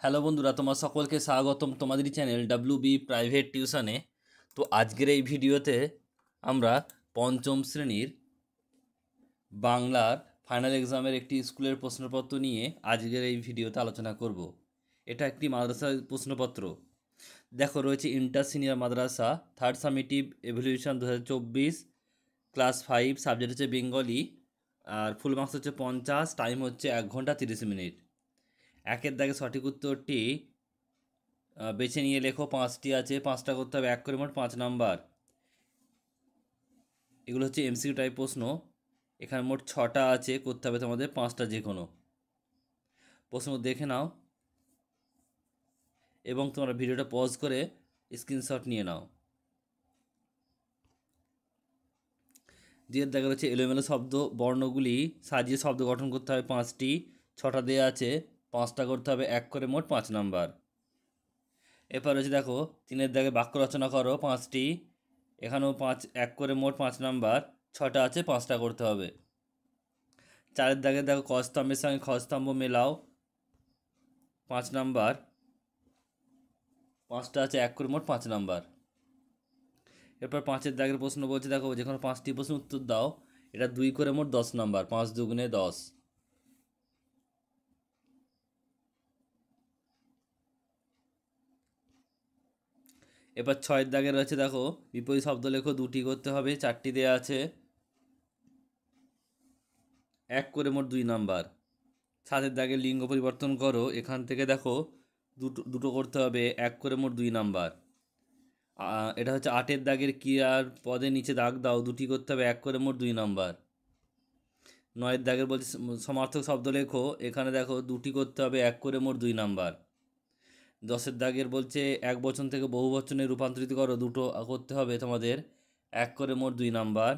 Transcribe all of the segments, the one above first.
Hello বন্ধুরা, তোমার সকলকে স্বাগতম তোমাদেরই চ্যানেল বি প্রাইভেট টিউশনে। তো আজকের এই ভিডিওতে আমরা পঞ্চম শ্রেণীর বাংলার ফাইনাল এক্সামের একটি স্কুলের প্রশ্নপত্র নিয়ে আজকের এই ভিডিওতে আলোচনা করব। এটা একটি মাদ্রাসার প্রশ্নপত্র। দেখো, রয়েছে ইন্টার সিনিয়র মাদ্রাসা third summative evaluation 2024, class 5, subject হচ্ছে বেঙ্গলি, আর ফুল মার্কস হচ্ছে 50, টাইম হচ্ছে 1 ঘন্টা 30 মিনিট। একের দাগে সঠিক উত্তরটি বেছে নিয়ে লেখো। 5টি আছে, 5টা করতে হবে, 1 করে মোট 5 নাম্বার। এগুলো হচ্ছে এমসিকিউ টাইপ প্রশ্ন। এখানে মোট 6টা আছে, করতে হবে তোমাদের 5টা যে কোনো। প্রশ্ন দেখে নাও এবং তোমরা ভিডিওটা পজ করে স্ক্রিনশট নিয়ে নাও। দ্বিতীয় দেখা হচ্ছে এলোমেলো শব্দ বর্ণগুলি সাজিয়ে শব্দ গঠন করতে হবে 5টি। 6টা দেওয়া আছে, 5টা করতে হবে, 1 করে মোট 5 নাম্বার। এরপর হচ্ছে দেখো, 3-এর দাগে বাক্য রচনা করো 5টি। এখানেও 1 করে মোট 5 নাম্বার। 6টা আছে, 5টা করতে হবে। 4-এর দাগে দেখো, ক স্তম্ভের সঙ্গে খ স্তম্ভ মেলাও 5 নাম্বার। 5টা আছে, 1 করে মোট 5 নাম্বার। এরপর 5-এর দাগের প্রশ্ন বলছে, দেখো যে কোনো 5টি প্রশ্ন উত্তর দাও। এটা 2 করে মোট 10 নাম্বার, 5 দুগুণে 10। এবার 6-এর দাগে রয়েছে, দেখো বিপরীত শব্দ লেখো, 2টি করতে হবে, 4টি দেওয়া আছে, 1 করে মোট 2 নাম্বার। 7-এর দাগে লিঙ্গ পরিবর্তন করো, এখান থেকে দেখো দুটো দুটো করতে হবে, 1 করে মোট 2 নাম্বার। এটা হচ্ছে 8-এর দাগের ক্রিয়ার পদের নিচে দাগ দাও, 2টি করতে হবে, 1 করে মোট 2 নাম্বার। 9-এর দাগের বলছে সমার্থক শব্দ লেখো, এখানে দেখো 2টি করতে হবে, 1 করে মোট 2 নাম্বার। 10-এর দাগের বলছে এক বচন থেকে বহু বচনে রূপান্তরিত করো, 2টো করতে হবে তোমাদের, 1 করে মোট 2 নাম্বার।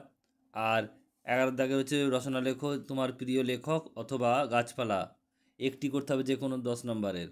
আর 11-এর দাগের হচ্ছে রচনা লেখো, তোমার প্রিয় লেখক অথবা গাছপালা, একটি করতে হবে যে কোনো 10 নাম্বারের।